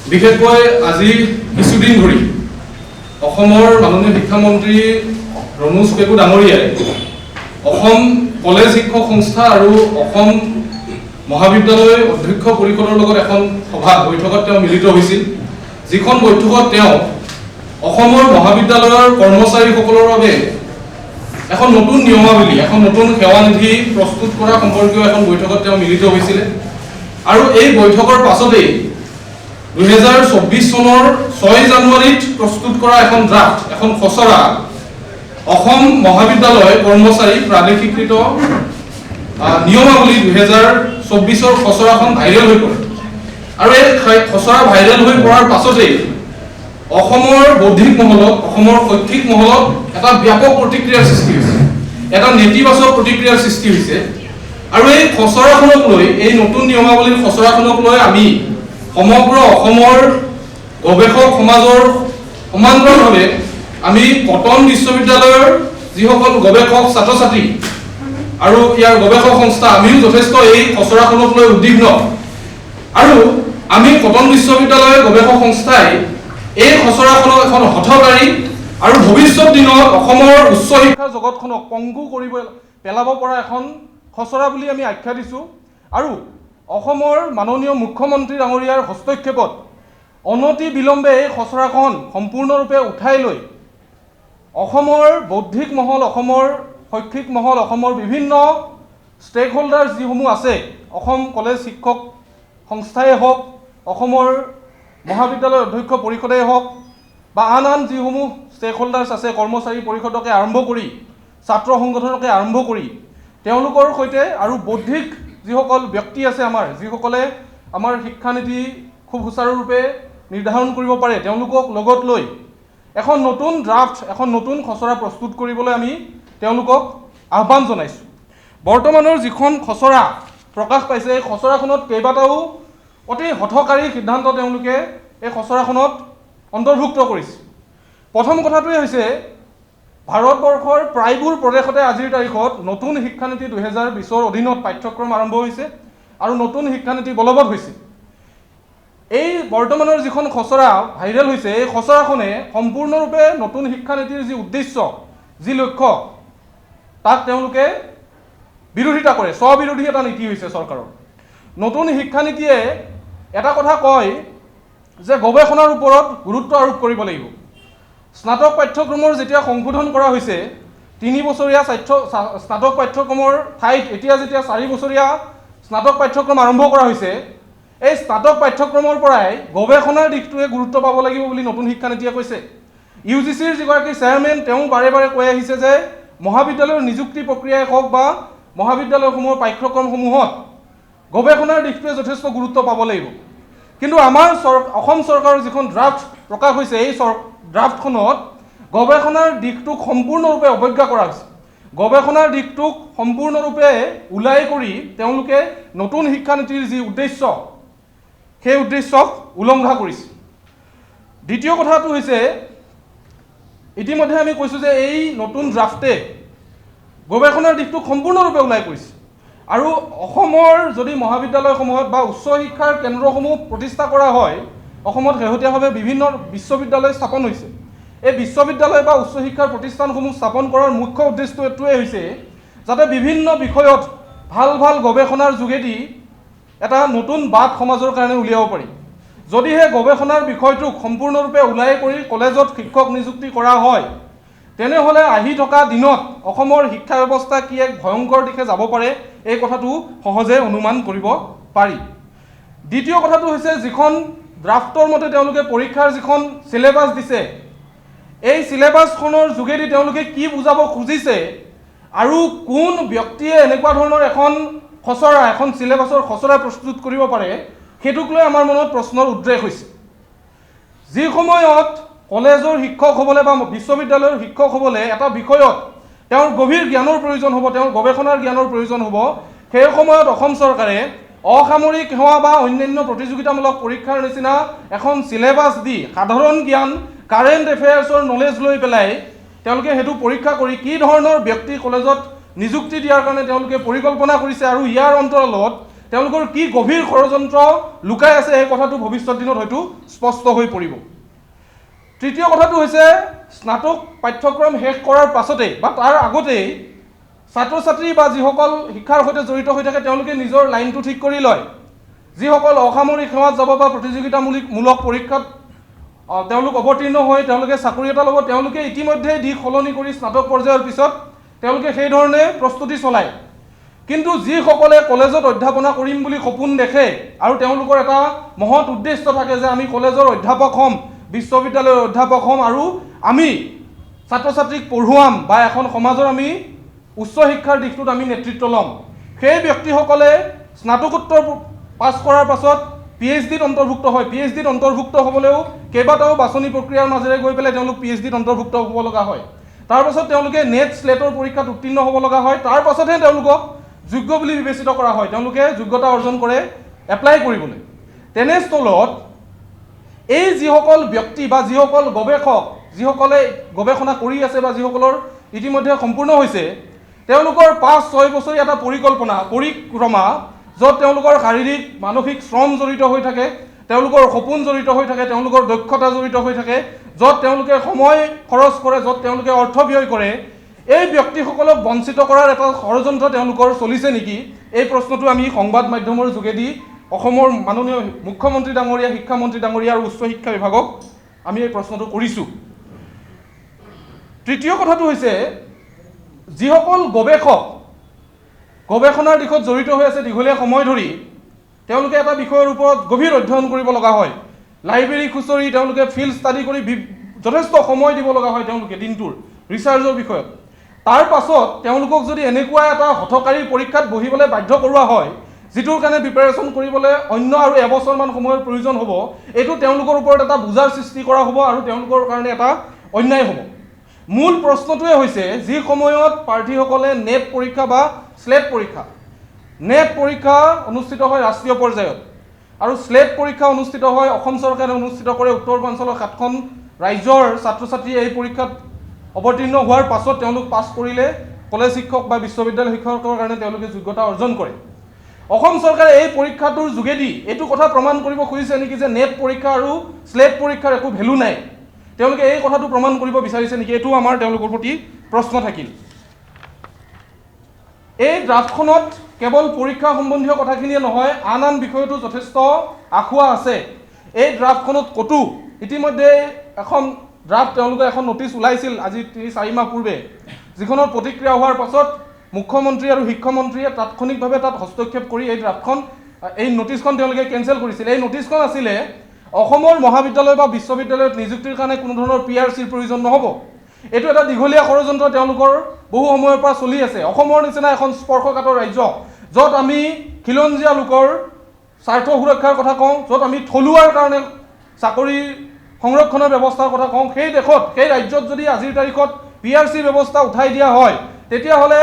বিশেষকৈ আজি কিছুদিন ধৰি অসমৰ মাননীয় শিক্ষামন্ত্ৰী ৰণোজ পেগু ডাঙৰীয়াই অসম কলেজ শিক্ষক সংস্থা আৰু অসম মহাবিদ্যালয় অধ্যক্ষ পৰিষদৰ লগত এখন বৈঠকত তেওঁ মিলিত হৈছিল, যিখন বৈঠকত তেওঁ অসমৰ মহাবিদ্যালয়ৰ কৰ্মচাৰীসকলৰ বাবে এখন নতুন নিয়মাৱলী, এখন নতুন সেৱানিধি প্ৰস্তুত কৰা সম্পৰ্কীয় এখন বৈঠকত তেওঁ মিলিত হৈছিল। আৰু এই বৈঠকৰ পাছতেই 2024 চনৰ 6 জানুৱাৰীত প্ৰস্তুত কৰা এখন ড্ৰাফ্ট, এখন খচৰা অসম মহাবিদ্যালয় কৰ্মচাৰী প্ৰাদেশিকৃত নিয়মাৱলী 2024ৰ খচৰাখন ভাইৰেল হৈ পৰে। আৰু এই খচৰা ভাইৰেল হৈ পৰাৰ পাছতেই অসমৰ বৌদ্ধিক মহলত, অসমৰ শৈক্ষিক মহলত এটা ব্যাপক প্ৰতিক্ৰিয়াৰ সৃষ্টি হৈছে, এটা নেতিবাচক প্ৰতিক্ৰিয়াৰ সৃষ্টি হৈছে। আৰু এই খচৰাখনক লৈ, এই নতুন নিয়মাৱলীৰ খচৰাখনক লৈ আমি সমগ্ৰ অসমৰ গৱেষক সমাজৰ সমান্তৰালভাৱে আমি কটন বিশ্ববিদ্যালয়ৰ যিসকল গৱেষক ছাত্ৰ ছাত্ৰী আৰু ইয়াৰ গৱেষক সংস্থা, আমিও যথেষ্ট এই খচৰাখনক লৈ উদ্বিগ্ন। আৰু আমি কটন বিশ্ববিদ্যালয়ৰ গৱেষক সংস্থাই এই খচৰাখনক এখন হঠকাৰী আৰু ভৱিষ্যত দিনত অসমৰ উচ্চ শিক্ষাৰ জগতখনক পংগু কৰিব পেলাব পৰা এখন খচৰা বুলি আমি আখ্যা দিছোঁ। আৰু অসমৰ মাননীয় মুখ্যমন্ত্ৰী ডাঙৰীয়াৰ হস্তক্ষেপত অনতি বিলম্বে এই খচৰাখন সম্পূৰ্ণৰূপে উঠাই লৈ অসমৰ বৌদ্ধিক মহল, অসমৰ শৈক্ষিক মহল, অসমৰ বিভিন্ন ষ্টেক হোল্ডাৰ যিসমূহ আছে, অসম কলেজ শিক্ষক সংস্থাই হওক, অসমৰ মহাবিদ্যালয় অধ্যক্ষ পৰিষদেই হওক বা আন আন যিসমূহ ষ্টেক হোল্ডাৰ্ছ আছে, কৰ্মচাৰী পৰিষদকে আৰম্ভ কৰি ছাত্ৰ সংগঠনকে আৰম্ভ কৰি তেওঁলোকৰ সৈতে আৰু বৌদ্ধিক যিসকল ব্যক্তি আছে আমাৰ, যিসকলে আমাৰ শিক্ষানীতি খুব সুচাৰুৰূপে নিৰ্ধাৰণ কৰিব পাৰে, তেওঁলোকক লগত লৈ এখন নতুন ড্ৰাফ্ট, এখন নতুন খচৰা প্ৰস্তুত কৰিবলৈ আমি তেওঁলোকক আহ্বান জনাইছোঁ। বৰ্তমানৰ যিখন খচৰা প্ৰকাশ পাইছে, এই খচৰাখনত কেইবাটাও অতি হঠকাৰী সিদ্ধান্ত তেওঁলোকে এই খচৰাখনত অন্তৰ্ভুক্ত কৰিছে। প্ৰথম কথাটোৱে হৈছে, ভাৰতবৰ্ষৰ প্ৰায়বোৰ প্ৰদেশতে আজিৰ তাৰিখত নতুন শিক্ষানীতি 2020ৰ অধীনত পাঠ্যক্ৰম আৰম্ভ হৈছে আৰু নতুন শিক্ষানীতি বলবৎ হৈছে। এই বৰ্তমানৰ যিখন খচৰা ভাইৰেল হৈছে, এই খচৰাখনে সম্পূৰ্ণৰূপে নতুন শিক্ষানীতিৰ যি উদ্দেশ্য, যি লক্ষ্য, তাক তেওঁলোকে বিৰোধিতা কৰে। স্ববিৰোধী এটা নীতি হৈছে চৰকাৰৰ। নতুন শিক্ষানীতিয়ে এটা কথা কয় যে গৱেষণাৰ ওপৰত গুৰুত্ব আৰোপ কৰিব লাগিব। স্নাতক পাঠ্যক্ৰমৰ যেতিয়া সংশোধন কৰা হৈছে, 3 বছৰীয়া স্নাতক পাঠ্যক্ৰমৰ ঠাইত এতিয়া যেতিয়া 4 বছৰীয়া স্নাতক পাঠ্যক্ৰম আৰম্ভ কৰা হৈছে, এই স্নাতক পাঠ্যক্ৰমৰ পৰাই গৱেষণাৰ দিশটোৱে গুৰুত্ব পাব লাগিব বুলি নতুন শিক্ষানীতিয়ে কৈছে। UGCৰ যিগৰাকী চেয়াৰমেন, তেওঁ বাৰে বাৰে কৈ আহিছে যে মহাবিদ্যালয়ৰ নিযুক্তি প্ৰক্ৰিয়াই হওক বা মহাবিদ্যালয়সমূহৰ পাঠ্যক্ৰমসমূহত গৱেষণাৰ দিশটোৱে যথেষ্ট গুৰুত্ব পাব লাগিব। কিন্তু আমাৰ অসম চৰকাৰৰ যিখন ড্ৰাফ্ট প্ৰকাশ হৈছে, এই ড্ৰাফ্টখনত গৱেষণাৰ দিশটোক সম্পূৰ্ণৰূপে অৱজ্ঞা কৰা হৈছে। গৱেষণাৰ দিশটোক সম্পূৰ্ণৰূপে ওলাই কৰি তেওঁলোকে নতুন শিক্ষানীতিৰ যি উদ্দেশ্য, সেই উদ্দেশ্যক উলংঘা কৰিছে। দ্বিতীয় কথাটো হৈছে, ইতিমধ্যে আমি কৈছোঁ যে এই নতুন ড্ৰাফটে গৱেষণাৰ দিশটোক সম্পূৰ্ণৰূপে ওলাই কৰিছে। আৰু অসমৰ যদি মহাবিদ্যালয়সমূহত বা উচ্চ শিক্ষাৰ কেন্দ্ৰসমূহ প্ৰতিষ্ঠা কৰা হয়, অসমত শেহতীয়াভাৱে বিভিন্ন বিশ্ববিদ্যালয় স্থাপন হৈছে। এই বিশ্ববিদ্যালয় বা উচ্চ শিক্ষাৰ প্ৰতিষ্ঠানসমূহ স্থাপন কৰাৰ মুখ্য উদ্দেশ্য এইটোৱে হৈছে যাতে বিভিন্ন বিষয়ত ভাল ভাল গৱেষণাৰ যোগেদি এটা নতুন বাট সমাজৰ কাৰণে উলিয়াব পাৰি। যদিহে গৱেষণাৰ বিষয়টোক সম্পূৰ্ণৰূপে ওলাই কৰি কলেজত শিক্ষক নিযুক্তি কৰা হয়, তেনেহ'লে আহি থকা দিনত অসমৰ শিক্ষা ব্যৱস্থা কি এক ভয়ংকৰ দিশে যাব পাৰে, এই কথাটো সহজে অনুমান কৰিব পাৰি। দ্বিতীয় কথাটো হৈছে, যিখন ড্ৰাফ্টৰ মতে তেওঁলোকে পৰীক্ষাৰ যিখন চিলেবাছ দিছে, এই চিলেবাছখনৰ যোগেদি তেওঁলোকে কি বুজাব খুজিছে আৰু কোন ব্যক্তিয়ে এনেকুৱা ধৰণৰ এখন খচৰা, এখন চিলেবাছৰ খচৰা প্ৰস্তুত কৰিব পাৰে, সেইটোক লৈ আমাৰ মনত প্ৰশ্নৰ উদ্ৰেক হৈছে। যি সময়ত কলেজৰ শিক্ষক হ'বলৈ বা বিশ্ববিদ্যালয়ৰ শিক্ষক হ'বলৈ এটা বিষয়ত তেওঁৰ গভীৰ জ্ঞানৰ প্ৰয়োজন হ'ব, তেওঁৰ গৱেষণাৰ জ্ঞানৰ প্ৰয়োজন হ'ব, সেই সময়ত অসম চৰকাৰে অসামৰিক সেৱা বা অন্যান্য প্ৰতিযোগিতামূলক পৰীক্ষাৰ নিচিনা এখন চিলেবাছ দি সাধাৰণ জ্ঞান, কাৰেণ্ট এফেয়াৰ্ছৰ নলেজ লৈ পেলাই তেওঁলোকে সেইটো পৰীক্ষা কৰি কি ধৰণৰ ব্যক্তি কলেজত নিযুক্তি দিয়াৰ কাৰণে তেওঁলোকে পৰিকল্পনা কৰিছে আৰু ইয়াৰ অন্তৰালত তেওঁলোকৰ কি গভীৰ ষড়যন্ত্ৰ লুকাই আছে এই কথাটো ভৱিষ্যত দিনত হয়তো স্পষ্ট হৈ পৰিব। তৃতীয় কথাটো হৈছে স্নাতক পাঠ্যক্ৰম শেষ কৰাৰ পাছতেই বা তাৰ আগতেই ছাত্ৰ ছাত্ৰী বা যিসকল শিক্ষাৰ সৈতে জড়িত হৈ থাকে তেওঁলোকে নিজৰ লাইনটো ঠিক কৰি লয়। যিসকল অসামৰিক সেৱাত যাব বা প্ৰতিযোগিতামূলক পৰীক্ষাত তেওঁলোক অৱতীৰ্ণ হৈ তেওঁলোকে চাকৰি এটা ল'ব, তেওঁলোকে ইতিমধ্যে দিশ সলনি কৰি স্নাতক পৰ্যায়ৰ পিছত তেওঁলোকে সেই ধৰণে প্ৰস্তুতি চলায়। কিন্তু যিসকলে কলেজত অধ্যাপনা কৰিম বুলি সপোন দেখে আৰু তেওঁলোকৰ এটা মহৎ উদ্দেশ্য থাকে যে আমি কলেজৰ অধ্যাপক হ'ম, বিশ্ববিদ্যালয়ৰ অধ্যাপক হ'ম আৰু আমি ছাত্ৰ ছাত্ৰীক পঢ়ুৱাম বা এখন সমাজৰ আমি উচ্চ শিক্ষাৰ দিশটোত আমি নেতৃত্ব ল'ম, সেই ব্যক্তিসকলে স্নাতকোত্তৰ পাছ কৰাৰ পাছত PhDত অন্তৰ্ভুক্ত হয়। PhDত অন্তৰ্ভুক্ত হ'বলৈও কেইবাটাও বাছনি প্ৰক্ৰিয়াৰ মাজেৰে গৈ পেলাই তেওঁলোক PhDত অন্তৰ্ভুক্ত হ'ব লগা হয়। তাৰপাছত তেওঁলোকে নেট স্লেটৰ পৰীক্ষাত উত্তীৰ্ণ হ'ব লগা হয়। তাৰ পাছতহে তেওঁলোকক যোগ্য বুলি বিবেচিত কৰা হয়, তেওঁলোকে যোগ্যতা অৰ্জন কৰে এপ্লাই কৰিবলৈ। তেনেস্থলত এই যিসকল ব্যক্তি বা যিসকল গৱেষক যিসকলে গৱেষণা কৰি আছে বা যিসকলৰ ইতিমধ্যে সম্পূৰ্ণ হৈছে তেওঁলোকৰ 5-6 বছৰীয়া এটা পৰিক্ৰমা য'ত তেওঁলোকৰ শাৰীৰিক মানসিক শ্ৰম জড়িত হৈ থাকে, তেওঁলোকৰ সপোন জড়িত হৈ থাকে, তেওঁলোকৰ দক্ষতা জড়িত হৈ থাকে, য'ত তেওঁলোকে সময় খৰচ কৰে, য'ত তেওঁলোকে অৰ্থ ব্যয় কৰে, এই ব্যক্তিসকলক বঞ্চিত কৰাৰ এটা ষড়যন্ত্ৰ তেওঁলোকৰ চলিছে নেকি? এই প্ৰশ্নটো আমি সংবাদ মাধ্যমৰ যোগেদি অসমৰ মাননীয় মুখ্যমন্ত্ৰী ডাঙৰীয়া, শিক্ষামন্ত্ৰী ডাঙৰীয়া আৰু উচ্চ শিক্ষা বিভাগক আমি এই প্ৰশ্নটো কৰিছোঁ। তৃতীয় কথাটো হৈছে যিসকল গৱেষক গৱেষণাৰ দিশত জড়িত হৈ আছে দীঘলীয়া সময় ধৰি, তেওঁলোকে এটা বিষয়ৰ ওপৰত গভীৰ অধ্যয়ন কৰিব লগা হয়, লাইব্ৰেৰী খুচৰি তেওঁলোকে ফিল্ড ষ্টাডি কৰি যথেষ্ট সময় দিব লগা হয় তেওঁলোকে দিনটোৰ ৰিচাৰ্চৰ বিষয়ত। তাৰ পাছত তেওঁলোকক যদি এনেকুৱা এটা হঠকাৰী পৰীক্ষাত বহিবলৈ বাধ্য কৰোৱা হয় যিটোৰ কাৰণে প্ৰিপাৰেশ্যন কৰিবলৈ অন্য আৰু এবছৰমান সময়ৰ প্ৰয়োজন হ'ব, এইটো তেওঁলোকৰ ওপৰত এটা বোজাৰ সৃষ্টি কৰা হ'ব আৰু তেওঁলোকৰ কাৰণে এটা অন্যায় হ'ব। মূল প্ৰশ্নটোৱে হৈছে যি সময়ত প্ৰাৰ্থীসকলে নেট পৰীক্ষা বা স্লেট পৰীক্ষা, নেট পৰীক্ষা অনুষ্ঠিত হয় ৰাষ্ট্ৰীয় পৰ্যায়ত আৰু স্লেট পৰীক্ষা অনুষ্ঠিত হয় অসম চৰকাৰে অনুষ্ঠিত কৰে উত্তৰ পূৰ্বাঞ্চলৰ 7খন ৰাজ্যৰ ছাত্ৰ ছাত্ৰীয়ে এই পৰীক্ষাত অৱতীৰ্ণ হোৱাৰ পাছত তেওঁলোক পাছ কৰিলে কলেজ শিক্ষক বা বিশ্ববিদ্যালয় শিক্ষকৰ কাৰণে তেওঁলোকে যোগ্যতা অৰ্জন কৰে। অসম চৰকাৰে এই পৰীক্ষাটোৰ যোগেদি এইটো কথা প্ৰমাণ কৰিব খুজিছে নেকি যে নেট পৰীক্ষা আৰু স্লেট পৰীক্ষাৰ একো ভেলু নাই? তেওঁলোকে এই কথাটো প্ৰমাণ কৰিব বিচাৰিছে নেকি? এইটো আমাৰ তেওঁলোকৰ প্ৰতি প্ৰশ্ন থাকিল। এই ড্ৰাফ্টখনত কেৱল পৰীক্ষা সম্বন্ধীয় কথাখিনিয়ে নহয়, আন বিষয়তো যথেষ্ট আখুৱা আছে। এই ড্ৰাফ্টখনত ক'তো ইতিমধ্যে এখন ড্ৰাফ্ট তেওঁলোকে এখন নটিচ ওলাইছিল আজি 3-4 মাহ পূৰ্বে, যিখনৰ প্ৰতিক্ৰিয়া হোৱাৰ পাছত মুখ্যমন্ত্ৰী আৰু শিক্ষামন্ত্ৰীয়ে তাৎক্ষণিকভাৱে তাত হস্তক্ষেপ কৰি এই নটিচখন তেওঁলোকে কেঞ্চেল কৰিছিল। এই নটিচখন আছিলে অসমৰ মহাবিদ্যালয় বা বিশ্ববিদ্যালয়ত নিযুক্তিৰ কাৰণে কোনো ধৰণৰ PRCৰ প্ৰয়োজন নহ'ব। এইটো এটা দীঘলীয়া ষড়যন্ত্ৰ তেওঁলোকৰ বহু সময়ৰ পৰা চলি আছে। অসমৰ নিচিনা এখন স্পৰ্শকাতৰ ৰাজ্য য'ত আমি খিলঞ্জীয়া লোকৰ স্বাৰ্থ সুৰক্ষাৰ কথা কওঁ, য'ত আমি থলুৱাৰ কাৰণে চাকৰি সংৰক্ষণৰ ব্যৱস্থাৰ কথা কওঁ, সেই দেশত সেই ৰাজ্যত যদি আজিৰ তাৰিখত PRC ব্যৱস্থা উঠাই দিয়া হয় তেতিয়াহ'লে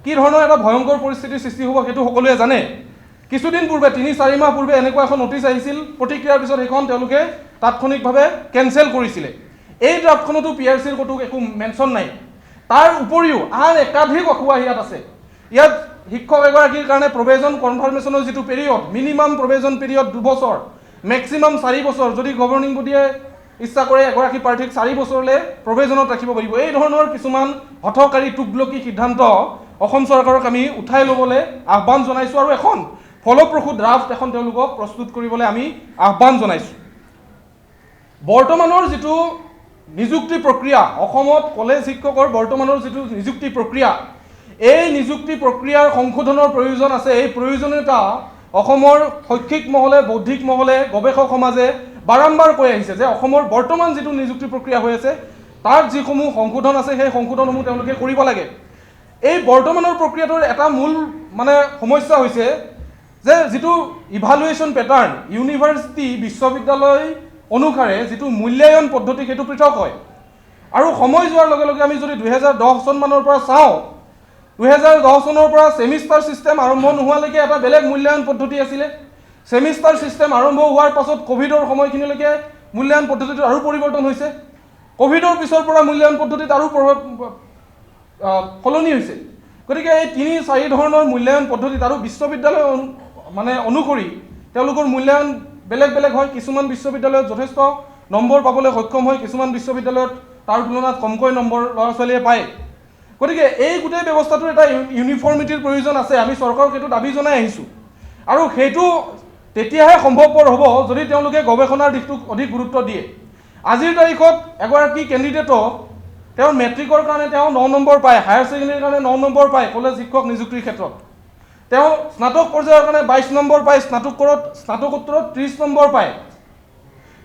কি ধৰণৰ এটা ভয়ংকৰ পৰিস্থিতিৰ সৃষ্টি হ'ব সেইটো সকলোৱে জানে। কিছুদিন পূৰ্বে 3-4 মাহ পূৰ্বে এনেকুৱা এখন নটিচ আহিছিল, প্ৰতিক্ৰিয়াৰ পিছত সেইখন তেওঁলোকে তাৎক্ষণিকভাৱে কেঞ্চেল কৰিছিলে। এই ড্ৰাফ্টখনতো PRCৰ ক'তো একো মেনশ্যন নাই। তাৰ উপৰিও আন একাধিক অখুৱা ইয়াত আছে। ইয়াত শিক্ষক এগৰাকীৰ কাৰণে প্ৰবেজন কনফাৰ্মেশ্যনৰ যিটো পিৰিয়ড, মিনিমাম প্ৰবেজন পিৰিয়ড 2 বছৰ, মেক্সিমাম 4 বছৰ, যদি গভৰ্ণিং বডিয়ে ইচ্ছা কৰে এগৰাকী প্ৰাৰ্থীক 4 বছৰলৈ প্ৰবেজনত ৰাখিব পাৰিব। এই ধৰণৰ কিছুমান হঠকাৰী তুগলকি সিদ্ধান্ত অসম চৰকাৰক আমি উঠাই ল'বলৈ আহ্বান জনাইছোঁ আৰু এখন ফলপ্ৰসূ ড্ৰাফ্ট এখন তেওঁলোকক প্ৰস্তুত কৰিবলৈ আমি আহ্বান জনাইছোঁ। বৰ্তমানৰ যিটো নিযুক্তি প্ৰক্ৰিয়া, অসমত কলেজ শিক্ষকৰ বৰ্তমানৰ যিটো নিযুক্তি প্ৰক্ৰিয়া, এই নিযুক্তি প্ৰক্ৰিয়াৰ সংশোধনৰ প্ৰয়োজন আছে। এই প্ৰয়োজনীয়তা অসমৰ শৈক্ষিক মহলে, বৌদ্ধিক মহলে, গৱেষক সমাজে বাৰম্বাৰ কৈ আহিছে যে অসমৰ বৰ্তমান যিটো নিযুক্তি প্ৰক্ৰিয়া হৈ আছে তাত যিসমূহ সংশোধন আছে সেই সংশোধনসমূহ তেওঁলোকে কৰিব লাগে। এই বৰ্তমানৰ প্ৰক্ৰিয়াটোৰ এটা মূল সমস্যা হৈছে যে যিটো ইভালুৱেশ্যন পেটাৰ্ণ, ইউনিভাৰ্চিটি বিশ্ববিদ্যালয় অনুসাৰে যিটো মূল্যায়ন পদ্ধতি সেইটো পৃথক হয়। আৰু সময় যোৱাৰ লগে লগে আমি যদি 2010 চনমানৰ পৰা চাওঁ, 2010 চনৰ পৰা ছেমিষ্টাৰ ছিষ্টেম আৰম্ভ নোহোৱালৈকে এটা বেলেগ মূল্যায়ন পদ্ধতি আছিলে। ছেমিষ্টাৰ ছিষ্টেম আৰম্ভ হোৱাৰ পাছত ক'ভিডৰ সময়খিনিলৈকে মূল্যায়ন পদ্ধতিটো আৰু পৰিৱৰ্তন হৈছে। ক'ভিডৰ পিছৰ পৰা মূল্যায়ন পদ্ধতিত আৰু সলনি হৈছে। গতিকে এই 3-4 ধৰণৰ মূল্যায়ন পদ্ধতিত আৰু বিশ্ববিদ্যালয় মানে অনুসৰি তেওঁলোকৰ মূল্যায়ন বেলেগ বেলেগ হয়। কিছুমান বিশ্ববিদ্যালয়ত যথেষ্ট নম্বৰ পাবলৈ সক্ষম হয়, কিছুমান বিশ্ববিদ্যালয়ত তাৰ তুলনাত কমকৈ নম্বৰ ল'ৰা ছোৱালীয়ে পায়। গতিকে এই গোটেই ব্যৱস্থাটোৰ এটা ইউনিফৰ্মিটিৰ প্ৰয়োজন আছে। আমি চৰকাৰক সেইটো দাবী জনাই আহিছোঁ আৰু সেইটো তেতিয়াহে সম্ভৱপৰ হ'ব যদি তেওঁলোকে গৱেষণাৰ দিশটোক অধিক গুৰুত্ব দিয়ে। আজিৰ তাৰিখত এগৰাকী কেণ্ডিডেটক তেওঁৰ মেট্ৰিকৰ কাৰণে তেওঁ 9 নম্বৰ পায়, হায়াৰ ছেকেণ্ডেৰীৰ কাৰণে 9 নম্বৰ পায় কলেজ শিক্ষক নিযুক্তিৰ ক্ষেত্ৰত। তেওঁ স্নাতক পৰ্যায়ৰ কাৰণে 22 নম্বৰ পায়, স্নাতকোত্তৰত 30 নম্বৰ পায়।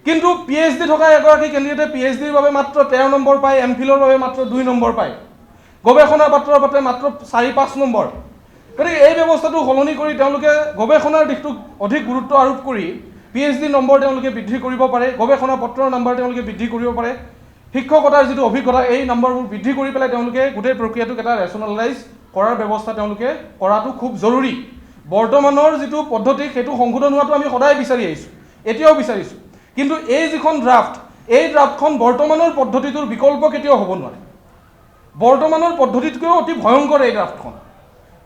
কিন্তু PhD থকা এগৰাকী কেণ্ডিডেটে PhDৰ বাবে মাত্ৰ 13 নম্বৰ পায়, MPhilৰ বাবে মাত্ৰ 2 নম্বৰ পায়, গৱেষণা পাত্ৰৰ বাবে মাত্ৰ 4-5 নম্বৰ। গতিকে এই ব্যৱস্থাটো সলনি কৰি তেওঁলোকে গৱেষণাৰ দিশটোক অধিক গুৰুত্ব আৰোপ কৰি PhD নম্বৰ তেওঁলোকে বৃদ্ধি কৰিব পাৰে, গৱেষণা পত্ৰৰ নম্বৰ তেওঁলোকে বৃদ্ধি কৰিব পাৰে, শিক্ষকতাৰ যিটো অভিজ্ঞতা এই নম্বৰবোৰ বৃদ্ধি কৰি পেলাই তেওঁলোকে গোটেই প্ৰক্ৰিয়াটোক এটা ৰেচনেলাইজ কৰাৰ ব্যৱস্থা তেওঁলোকে কৰাটো খুব জৰুৰী। বৰ্তমানৰ যিটো পদ্ধতি সেইটো সংশোধন হোৱাটো আমি সদায় বিচাৰি আহিছোঁ, এতিয়াও বিচাৰিছোঁ। কিন্তু এই যিখন ড্ৰাফ্ট, এই ড্ৰাফ্টখন বৰ্তমানৰ পদ্ধতিটোৰ বিকল্প কেতিয়াও হ'ব নোৱাৰে। বৰ্তমানৰ পদ্ধতিতকৈও অতি ভয়ংকৰ এই ড্ৰাফ্টখন।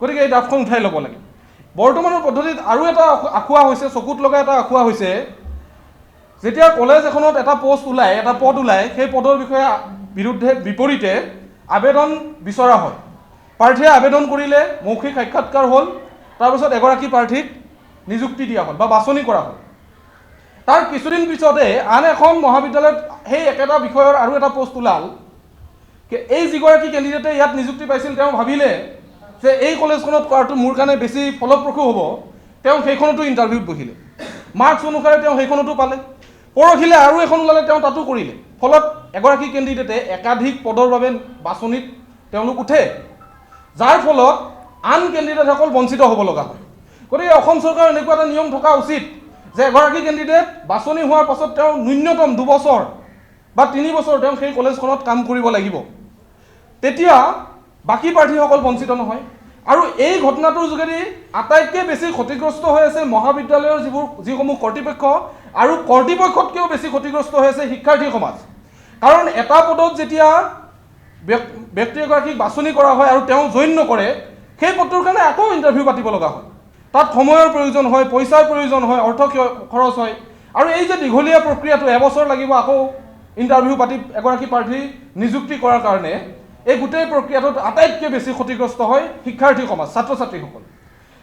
গতিকে এই ড্ৰাফ্টখন উঠাই ল'ব লাগে। বৰ্তমানৰ পদ্ধতিত আৰু এটা আঁকোৱা হৈছে, চকুত লগা এটা আঁকোৱা হৈছে, যেতিয়া কলেজ এখনত এটা পোষ্ট ওলায়, এটা পদ ওলায়, সেই পদৰ বিষয়ে বিপৰীতে আবেদন বিচৰা হয়। প্ৰাৰ্থীয়ে আবেদন কৰিলে, মৌখিক সাক্ষাৎকাৰ হ'ল, তাৰপিছত এগৰাকী প্ৰাৰ্থীক নিযুক্তি দিয়া হ'ল বা বাছনি কৰা হ'ল। তাৰ কিছুদিন পিছতে আন এখন মহাবিদ্যালয়ত সেই একেটা বিষয়ৰ আৰু এটা পোষ্ট ওলাল। এই যিগৰাকী কেণ্ডিডেটে ইয়াত নিযুক্তি পাইছিল তেওঁ ভাবিলে যে এই কলেজখনত কৰাটো মোৰ কাৰণে বেছি ফলপ্ৰসূ হ'ব, তেওঁ সেইখনতো ইণ্টাৰভিউত বহিলে, মাৰ্কছ অনুসাৰে তেওঁ সেইখনতো পালে। পৰহিলে আৰু এখন ওলালে, তেওঁ তাতো কৰিলে। ফলত এগৰাকী কেণ্ডিডেটে একাধিক পদৰ বাবে বাছনিত তেওঁলোক উঠে, যাৰ ফলত আন কেণ্ডিডেটসকল বঞ্চিত হ'ব লগা হয়। গতিকে অসম চৰকাৰৰ এনেকুৱা এটা নিয়ম থকা উচিত যে এগৰাকী কেণ্ডিডেট বাছনি হোৱাৰ পাছত তেওঁ ন্যূনতম 2 বছৰ বা 3 বছৰ তেওঁ সেই কলেজখনত কাম কৰিব লাগিব, তেতিয়া বাকী প্ৰাৰ্থীসকল বঞ্চিত নহয়। আৰু এই ঘটনাটোৰ যোগেদি আটাইতকৈ বেছি ক্ষতিগ্ৰস্ত হৈ আছে মহাবিদ্যালয়ৰ যিসমূহ কৰ্তৃপক্ষ, আৰু কৰ্তৃপক্ষতকৈও বেছি ক্ষতিগ্ৰস্ত হৈ আছে শিক্ষাৰ্থী সমাজ। কাৰণ এটা পদত যেতিয়া ব্যক্তি এগৰাকীক বাছনি কৰা হয় আৰু তেওঁ জইন নকৰে, সেই পদটোৰ কাৰণে আকৌ ইণ্টাৰভিউ পাতিব লগা হয়। তাত সময়ৰ প্ৰয়োজন হয়, পইচাৰ প্ৰয়োজন হয়, অৰ্থ খৰচ হয়। আৰু এই যে দীঘলীয়া প্ৰক্ৰিয়াটো, এবছৰ লাগিব আকৌ ইণ্টাৰভিউ পাতি এগৰাকী প্ৰাৰ্থী নিযুক্তি কৰাৰ কাৰণে, এই গোটেই প্ৰক্ৰিয়াটোত আটাইতকৈ বেছি ক্ষতিগ্ৰস্ত হয় শিক্ষাৰ্থী সমাজ, ছাত্ৰ ছাত্ৰীসকল।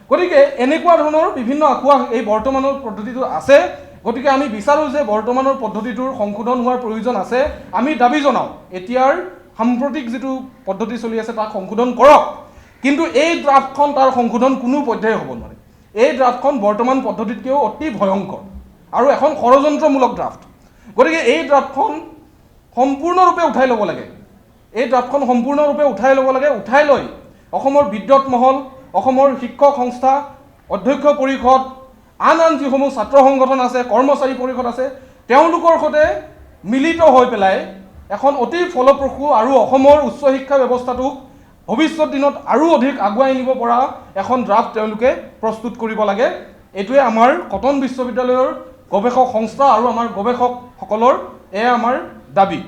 গতিকে এনেকুৱা ধৰণৰ বিভিন্ন আঁকোৱা এই বৰ্তমানৰ পদ্ধতিটো আছে। গতিকে আমি বিচাৰোঁ যে বৰ্তমানৰ পদ্ধতিটোৰ সংশোধন হোৱাৰ প্ৰয়োজন আছে। আমি দাবী জনাওঁ এতিয়াৰ সাম্প্ৰতিক যিটো পদ্ধতি চলি আছে তাক সংশোধন কৰক, কিন্তু এই ড্ৰাফ্টখন তাৰ সংশোধন কোনো পধ্যেই হ'ব নোৱাৰে। এই ড্ৰাফ্টখন বৰ্তমান পদ্ধতিতকৈও অতি ভয়ংকৰ আৰু এখন ষড়যন্ত্ৰমূলক ড্ৰাফ্ট। গতিকে এই ড্ৰাফ্টখন সম্পূৰ্ণৰূপে উঠাই ল'ব লাগে। এই ড্ৰাফ্টখন সম্পূৰ্ণৰূপে উঠাই ল'ব লাগে। উঠাই লৈ অসমৰ বিদ্যুৎ মহল, অসমৰ শিক্ষক সংস্থা, অধ্যক্ষ পৰিষদ, আন যিসমূহ ছাত্ৰ সংগঠন আছে, কৰ্মচাৰী পৰিষদ আছে, তেওঁলোকৰ সৈতে মিলিত হৈ পেলাই এখন অতি ফলপ্ৰসূ আৰু অসমৰ উচ্চ শিক্ষা ব্যৱস্থাটোক ভৱিষ্যত দিনত আৰু অধিক আগুৱাই নিব পৰা এখন ড্ৰাফ্ট তেওঁলোকে প্ৰস্তুত কৰিব লাগে। এইটোৱে আমাৰ কটন বিশ্ববিদ্যালয়ৰ গৱেষক সংস্থা আৰু আমাৰ গৱেষকসকলৰ এয়া আমাৰ দাবী।